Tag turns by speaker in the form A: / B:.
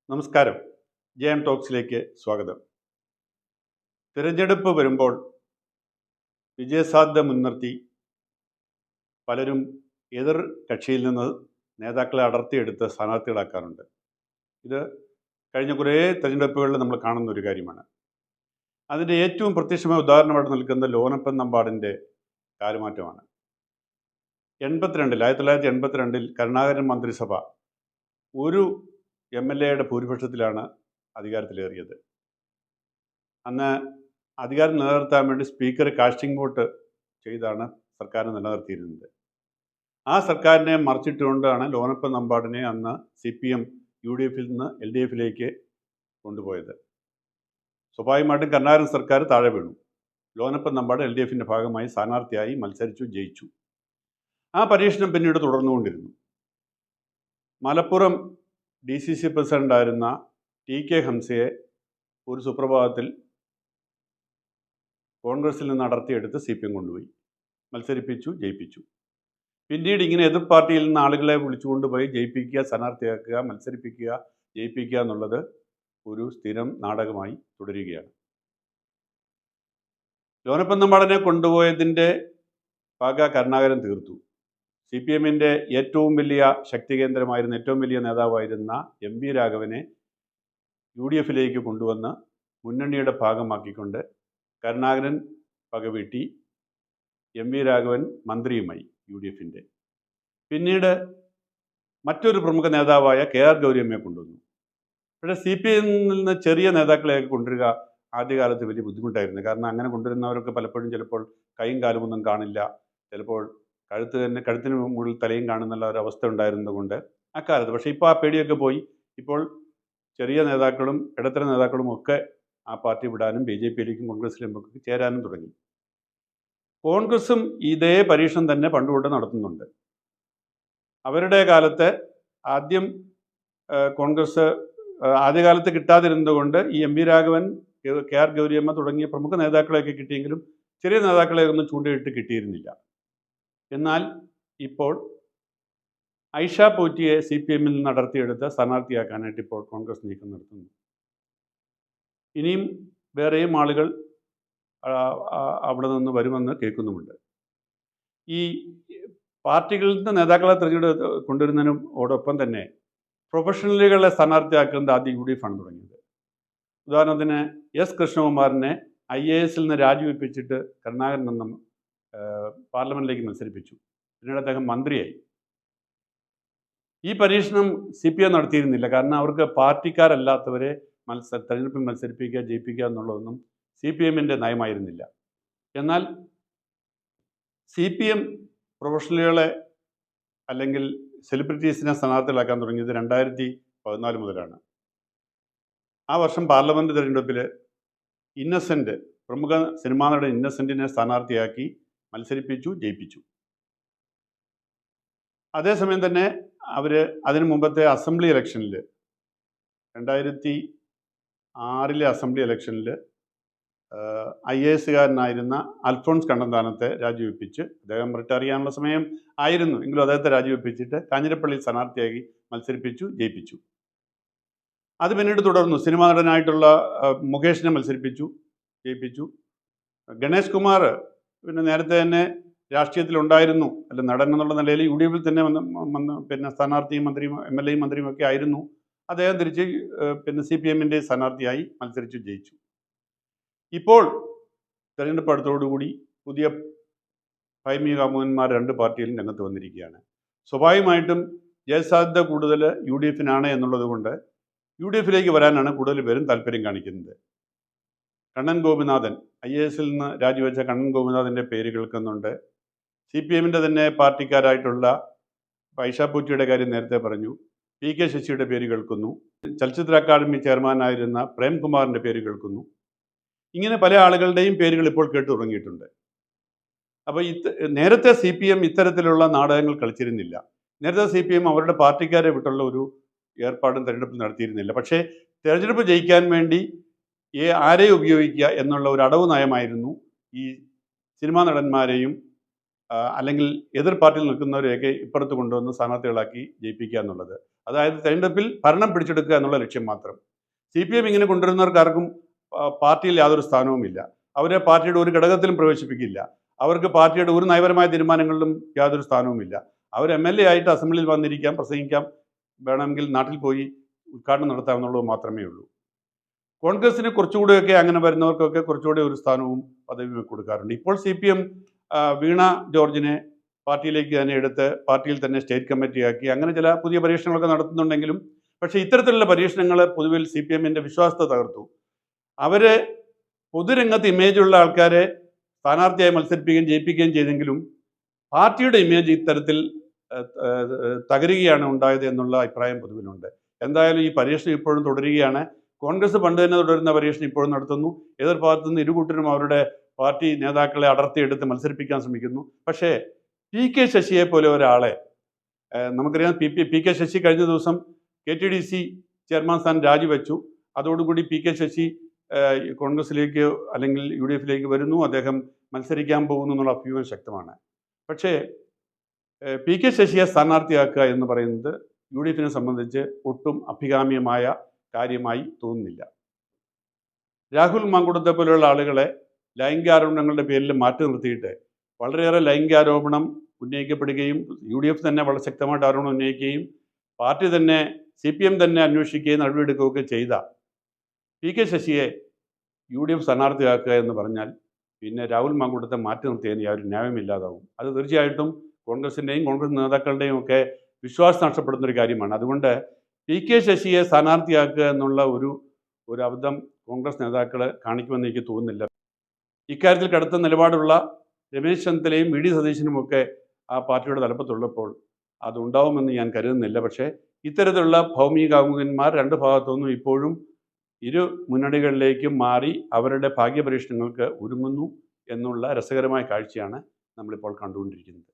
A: നമസ്കാരം. ജെ ടോക്സിലേക്ക് സ്വാഗതം. തിരഞ്ഞെടുപ്പ് വരുമ്പോൾ വിജയസാധ്യത മുൻനിർത്തി പലരും എതിർ കക്ഷിയിൽ നിന്ന് നേതാക്കളെ അടർത്തിയെടുത്ത് സ്ഥാനാർത്ഥികളാക്കാറുണ്ട്. ഇത് കഴിഞ്ഞ കുറേ തിരഞ്ഞെടുപ്പുകളിൽ നമ്മൾ കാണുന്ന ഒരു കാര്യമാണ്. അതിൻ്റെ ഏറ്റവും പ്രത്യക്ഷമായ ഉദാഹരണമായിട്ട് നിൽക്കുന്ന ലോനപ്പൻ നമ്പാടിൻ്റെ കാലുമാറ്റമാണ്. 1982 കരുണാകരൻ മന്ത്രിസഭ ഒരു MLA ഭൂരിപക്ഷത്തിലാണ് അധികാരത്തിലേറിയത്. അന്ന് അധികാരം നിലനിർത്താൻ വേണ്ടി സ്പീക്കർ കാസ്റ്റിംഗ് വോട്ട് ചെയ്താണ് സർക്കാരിനെ നിലനിർത്തിയിരുന്നത്. ആ സർക്കാരിനെ മറിച്ചിട്ടുകൊണ്ടാണ് ലോനപ്പൻ നമ്പാടിനെ അന്ന് CPM UDF നിന്ന് LDF കൊണ്ടുപോയത്. സ്വാഭാവികമായിട്ടും കരുണാകരൻ സർക്കാർ താഴെ വീണു. ലോനപ്പൻ നമ്പാട് LDF ഭാഗമായി സ്ഥാനാർത്ഥിയായി മത്സരിച്ചു, ജയിച്ചു. ആ പരീക്ഷണം പിന്നീട് തുടർന്നുകൊണ്ടിരുന്നു. മലപ്പുറം DCC പ്രസിഡൻ്റായിരുന്ന TK ഹംസയെ ഒരു സുപ്രഭാതത്തിൽ കോൺഗ്രസിൽ നിന്ന് അടർത്തിയെടുത്ത് CPM കൊണ്ടുപോയി മത്സരിപ്പിച്ചു, ജയിപ്പിച്ചു. പിന്നീട് ഇങ്ങനെ എതിർ പാർട്ടിയിൽ നിന്ന് ആളുകളെ വിളിച്ചുകൊണ്ടുപോയി ജയിപ്പിക്കുക, സ്ഥാനാർത്ഥിയാക്കുക, മത്സരിപ്പിക്കുക, ജയിപ്പിക്കുക എന്നുള്ളത് ഒരു സ്ഥിരം നാടകമായി തുടരുകയാണ്. ലോനപ്പൻ നമ്പാടിനെ കൊണ്ടുപോയതിൻ്റെ പക കരുണാകരൻ തീർത്തു. CPMൻ്റെ ഏറ്റവും വലിയ ശക്തി കേന്ദ്രമായിരുന്ന, ഏറ്റവും വലിയ നേതാവായിരുന്ന MV രാഘവനെ UDF കൊണ്ടുവന്ന് മുന്നണിയുടെ ഭാഗമാക്കിക്കൊണ്ട് കരുണാകരൻ പകവീട്ടി. MV രാഘവൻ മന്ത്രിയുമായി UDF. പിന്നീട് മറ്റൊരു പ്രമുഖ നേതാവായ KR ഗൗരിയമ്മയെ കൊണ്ടുവന്നു. പക്ഷേ CPM നിന്ന് ചെറിയ നേതാക്കളെയൊക്കെ കൊണ്ടുവരിക ആദ്യകാലത്ത് വലിയ ബുദ്ധിമുട്ടായിരുന്നു. കാരണം അങ്ങനെ കൊണ്ടുവരുന്നവരൊക്കെ പലപ്പോഴും ചിലപ്പോൾ കൈയും കാലുമൊന്നും കാണില്ല, ചിലപ്പോൾ കഴുത്തിന് മുകളിൽ തലയും കാണുന്നുള്ള ഒരു അവസ്ഥ ഉണ്ടായിരുന്നതുകൊണ്ട് അക്കാലത്ത്. പക്ഷേ ഇപ്പോൾ ആ പേടിയൊക്കെ പോയി. ഇപ്പോൾ ചെറിയ നേതാക്കളും ഇടത്തരം നേതാക്കളും ഒക്കെ ആ പാർട്ടി വിടാനും BJP കോൺഗ്രസിലേക്ക് ചേരാനും തുടങ്ങി. കോൺഗ്രസും ഇതേ പരീക്ഷണം തന്നെ പണ്ടുകൊണ്ട് നടത്തുന്നുണ്ട്. അവരുടെ കാലത്ത് ആദ്യം കോൺഗ്രസ് ആദ്യകാലത്ത് കിട്ടാതിരുന്നതുകൊണ്ട് ഈ MV രാഘവൻ, KR ഗൗരിയമ്മ തുടങ്ങിയ പ്രമുഖ നേതാക്കളെയൊക്കെ കിട്ടിയെങ്കിലും ചെറിയ നേതാക്കളെ ഒന്നും ചൂണ്ടയിട്ട് കിട്ടിയിരുന്നില്ല. എന്നാൽ ഇപ്പോൾ ഐഷ പോറ്റിയെ CPMൽ നിന്ന് അടർത്തിയെടുത്ത് സ്ഥാനാർത്ഥിയാക്കാനായിട്ട് ഇപ്പോൾ കോൺഗ്രസ് നീക്കം നടത്തുന്നു. ഇനിയും വേറെയും ആളുകൾ അവിടെ നിന്ന് വരുമെന്ന് കേൾക്കുന്നുമുണ്ട്. ഈ പാർട്ടികളിൽ നിന്ന് നേതാക്കളെ തിരഞ്ഞെടുത്ത് കൊണ്ടുവരുന്നതിനോടൊപ്പം തന്നെ പ്രൊഫഷണലുകളെ സ്ഥാനാർത്ഥിയാക്കുന്നത് ആദ്യം UDF ആണ് തുടങ്ങിയത്. ഉദാഹരണത്തിന് S കൃഷ്ണകുമാറിനെ IAS നിന്ന് രാജിവെപ്പിച്ചിട്ട് കരുണാകരൻ നിന്നും പാർലമെൻറ്റിലേക്ക് മത്സരിപ്പിച്ചു. പിന്നീട് അദ്ദേഹം മന്ത്രിയായി. ഈ പരീക്ഷണം CPM നടത്തിയിരുന്നില്ല. കാരണം അവർക്ക് പാർട്ടിക്കാരല്ലാത്തവരെ തെരഞ്ഞെടുപ്പിൽ മത്സരിപ്പിക്കുക, ജയിപ്പിക്കുക എന്നുള്ളതൊന്നും CPMൻ്റെ നയമായിരുന്നില്ല. എന്നാൽ CPM പ്രൊഫഷണലുകളെ അല്ലെങ്കിൽ സെലിബ്രിറ്റീസിനെ സ്ഥാനാർത്ഥികളാക്കാൻ തുടങ്ങിയത് 2014 മുതലാണ്. ആ വർഷം പാർലമെൻറ്റ് തെരഞ്ഞെടുപ്പിൽ ഇന്നസെൻ്റ്, പ്രമുഖ സിനിമാ നടൻ ഇന്നസെൻറ്റിനെ സ്ഥാനാർത്ഥിയാക്കി മത്സരിപ്പിച്ചു, ജയിപ്പിച്ചു. അതേസമയം തന്നെ അവർ അതിനു മുമ്പത്തെ അസംബ്ലി ഇലക്ഷനിൽ 2006 അസംബ്ലി ഇലക്ഷനിൽ IAS അൽഫോൺസ് കണ്ണന്താനത്തെ രാജിവെപ്പിച്ച്, അദ്ദേഹം റിട്ടയർ ചെയ്യാനുള്ള സമയം ആയിരുന്നു എങ്കിലും അദ്ദേഹത്തെ രാജിവെപ്പിച്ചിട്ട് കാഞ്ഞിരപ്പള്ളി സ്ഥാനാർത്ഥിയാക്കി മത്സരിപ്പിച്ചു, ജയിപ്പിച്ചു. അത് പിന്നീട് തുടർന്നു. സിനിമാ നടനായിട്ടുള്ള മുകേഷിനെ മത്സരിപ്പിച്ചു, ജയിപ്പിച്ചു. ഗണേഷ് കുമാർ പിന്നെ നേരത്തെ തന്നെ രാഷ്ട്രീയത്തിലുണ്ടായിരുന്നു, അല്ല നടൻ എന്നുള്ള നിലയിൽ UDF തന്നെ പിന്നെ സ്ഥാനാർത്ഥിയും മന്ത്രിയും MLA മന്ത്രിയും ഒക്കെ ആയിരുന്നു. അദ്ദേഹം തിരിച്ച് പിന്നെ CPMൻ്റെ സ്ഥാനാർത്ഥിയായി മത്സരിച്ചു, ജയിച്ചു. ഇപ്പോൾ തെരഞ്ഞെടുപ്പ് അടുത്തോടുകൂടി പുതിയ ഭൈമിക കാമുകന്മാർ 2 പാർട്ടിയിലും രംഗത്ത് വന്നിരിക്കുകയാണ്. സ്വാഭാവികമായിട്ടും ജയസാധ്യത കൂടുതൽ UDF എന്നുള്ളത് കൊണ്ട് UDF വരാനാണ് കൂടുതൽ പേരും താല്പര്യം കാണിക്കുന്നത്. കണ്ണൻ ഗോപിനാഥൻ, IAS നിന്ന് രാജിവെച്ച കണ്ണൻ ഗോപിനാഥൻ്റെ പേര് കേൾക്കുന്നുണ്ട്. CPMൻ്റെ തന്നെ പാർട്ടിക്കാരായിട്ടുള്ള ഐഷ പോറ്റിയുടെ കാര്യം നേരത്തെ പറഞ്ഞു. PK ശശിയുടെ പേര് കേൾക്കുന്നു. ചലച്ചിത്ര അക്കാദമി ചെയർമാനായിരുന്ന പ്രേംകുമാറിൻ്റെ പേര് കേൾക്കുന്നു. ഇങ്ങനെ പല ആളുകളുടെയും പേരുകൾ ഇപ്പോൾ കേട്ടു തുടങ്ങിയിട്ടുണ്ട്. അപ്പോൾ നേരത്തെ CPM ഇത്തരത്തിലുള്ള നാടകങ്ങൾ കളിച്ചിരുന്നില്ല. നേരത്തെ CPM അവരുടെ പാർട്ടിക്കാരെ വിട്ടുള്ള ഒരു ഏർപ്പാടും തെരഞ്ഞെടുപ്പ് നടത്തിയിരുന്നില്ല. പക്ഷേ തെരഞ്ഞെടുപ്പ് ജയിക്കാൻ വേണ്ടി ആരെയും ഉപയോഗിക്കുക എന്നുള്ള ഒരു അടവ് നയമായിരുന്നു ഈ സിനിമാ നടന്മാരെയും അല്ലെങ്കിൽ എതിർ പാർട്ടിയിൽ നിൽക്കുന്നവരെയൊക്കെ ഇപ്പുറത്ത് കൊണ്ടുവന്ന് സ്ഥാനാർത്ഥികളാക്കി ജയിപ്പിക്കുക എന്നുള്ളത്. അതായത് തെരഞ്ഞെടുപ്പിൽ ഭരണം പിടിച്ചെടുക്കുക എന്നുള്ള ലക്ഷ്യം മാത്രം. CPM ഇങ്ങനെ കൊണ്ടുവരുന്നവർക്കാർക്കും പാർട്ടിയിൽ യാതൊരു സ്ഥാനവുമില്ല. അവരെ പാർട്ടിയുടെ ഒരു ഘടകത്തിലും പ്രവേശിപ്പിക്കില്ല. അവർക്ക് പാർട്ടിയുടെ ഒരു നയപരമായ തീരുമാനങ്ങളിലും യാതൊരു സ്ഥാനവുമില്ല. അവർ MLA ആയിട്ട് അസംബ്ലിയിൽ വന്നിരിക്കാം, പ്രസംഗിക്കാം, വേണമെങ്കിൽ നാട്ടിൽ പോയി ഉദ്ഘാടനം നടത്താമെന്നുള്ളത് മാത്രമേ ഉള്ളൂ. കോൺഗ്രസിന് കുറച്ചുകൂടെയൊക്കെ അങ്ങനെ വരുന്നവർക്കൊക്കെ കുറച്ചുകൂടി ഒരു സ്ഥാനവും പദവിയും കൊടുക്കാറുണ്ട്. ഇപ്പോൾ CPM വീണ ജോർജിനെ പാർട്ടിയിലേക്ക് തന്നെ എടുത്ത് പാർട്ടിയിൽ തന്നെ സ്റ്റേറ്റ് കമ്മിറ്റിയാക്കി അങ്ങനെ ചില പുതിയ പരീക്ഷണങ്ങളൊക്കെ നടത്തുന്നുണ്ടെങ്കിലും, പക്ഷേ ഇത്തരത്തിലുള്ള പരീക്ഷണങ്ങൾ പൊതുവിൽ CPMൻ്റെ വിശ്വാസത്തെ തകർത്തു. അവർ പൊതുരംഗത്ത് ഇമേജുള്ള ആൾക്കാരെ സ്ഥാനാർത്ഥിയായി മത്സരിപ്പിക്കുകയും ജയിപ്പിക്കുകയും ചെയ്തെങ്കിലും പാർട്ടിയുടെ ഇമേജ് ഇത്തരത്തിൽ തകരുകയാണ് ഉണ്ടായത് എന്നുള്ള അഭിപ്രായം പൊതുവിലുണ്ട്. എന്തായാലും ഈ പരീക്ഷണം ഇപ്പോഴും തുടരുകയാണ്. കോൺഗ്രസ് പണ്ട് തന്നെ തുടരുന്ന പരീക്ഷണം ഇപ്പോഴും നടത്തുന്നു. എതിർ ഭാഗത്തു നിന്ന് ഇരുകൂട്ടരും അവരുടെ പാർട്ടി നേതാക്കളെ അടർത്തിയെടുത്ത് മത്സരിപ്പിക്കാൻ ശ്രമിക്കുന്നു. പക്ഷേ PK ശശിയെ പോലെ ഒരാളെ നമുക്കറിയാം. PK ശശി കഴിഞ്ഞ ദിവസം KTDC ചെയർമാൻ സ്ഥാനം രാജിവെച്ചു. അതോടുകൂടി PK ശശി കോൺഗ്രസിലേക്ക് അല്ലെങ്കിൽ UDFിലേക്ക് വരുന്നു, അദ്ദേഹം മത്സരിക്കാൻ പോകുന്നു എന്നുള്ള അഭ്യൂഹം ശക്തമാണ്. പക്ഷേ PK ശശിയെ സ്ഥാനാർത്ഥിയാക്കുക എന്ന് പറയുന്നത് UDFിനെ സംബന്ധിച്ച് ഒട്ടും അഭികാമ്യമായ കാര്യമായി തോന്നുന്നില്ല. രാഹുൽ മാങ്കുടത്തെ പോലെയുള്ള ആളുകളെ ലൈംഗികാരോപണങ്ങളുടെ പേരിൽ മാറ്റി നിർത്തിയിട്ട് വളരെയേറെ ലൈംഗികാരോപണം ഉന്നയിക്കപ്പെടുകയും UDF തന്നെ വളരെ ശക്തമായിട്ട് ആരോപണം ഉന്നയിക്കുകയും പാർട്ടി തന്നെ CPM തന്നെ അന്വേഷിക്കുകയും നടപടിയെടുക്കുകയൊക്കെ ചെയ്ത PK ശശിയെ UDF സ്ഥാനാർത്ഥിയാക്കുക എന്ന് പറഞ്ഞാൽ പിന്നെ രാഹുൽ മാങ്കൂട്ടത്തെ മാറ്റി നിർത്തിയതിന് യാതൊരു ന്യായമില്ലാതാവും. അത് തീർച്ചയായിട്ടും കോൺഗ്രസിൻ്റെയും കോൺഗ്രസ് നേതാക്കളുടെയും ഒക്കെ വിശ്വാസം നഷ്ടപ്പെടുന്നൊരു കാര്യമാണ്. അതുകൊണ്ട് PK ശശിയെ സ്ഥാനാർത്ഥിയാക്കുക എന്നുള്ള ഒരു അബദ്ധം കോൺഗ്രസ് നേതാക്കൾ കാണിക്കുമെന്ന് എനിക്ക് തോന്നുന്നില്ല. ഇക്കാര്യത്തിൽ കടുത്ത നിലപാടുള്ള രമേശ് ചെന്നിത്തലയും VD സതീശനുമൊക്കെ ആ പാർട്ടിയുടെ തലപ്പത്തുള്ളപ്പോൾ അതുണ്ടാവുമെന്ന് ഞാൻ കരുതുന്നില്ല. പക്ഷേ ഇത്തരത്തിലുള്ള ഭൗമികാമുകന്മാർ രണ്ട് ഭാഗത്തുനിന്നും ഇപ്പോഴും ഇരു മുന്നണികളിലേക്കും മാറി അവരുടെ ഭാഗ്യപരീക്ഷണങ്ങൾക്ക് ഒരുങ്ങുന്നു എന്നുള്ള രസകരമായ കാഴ്ചയാണ് നമ്മളിപ്പോൾ കണ്ടുകൊണ്ടിരിക്കുന്നത്.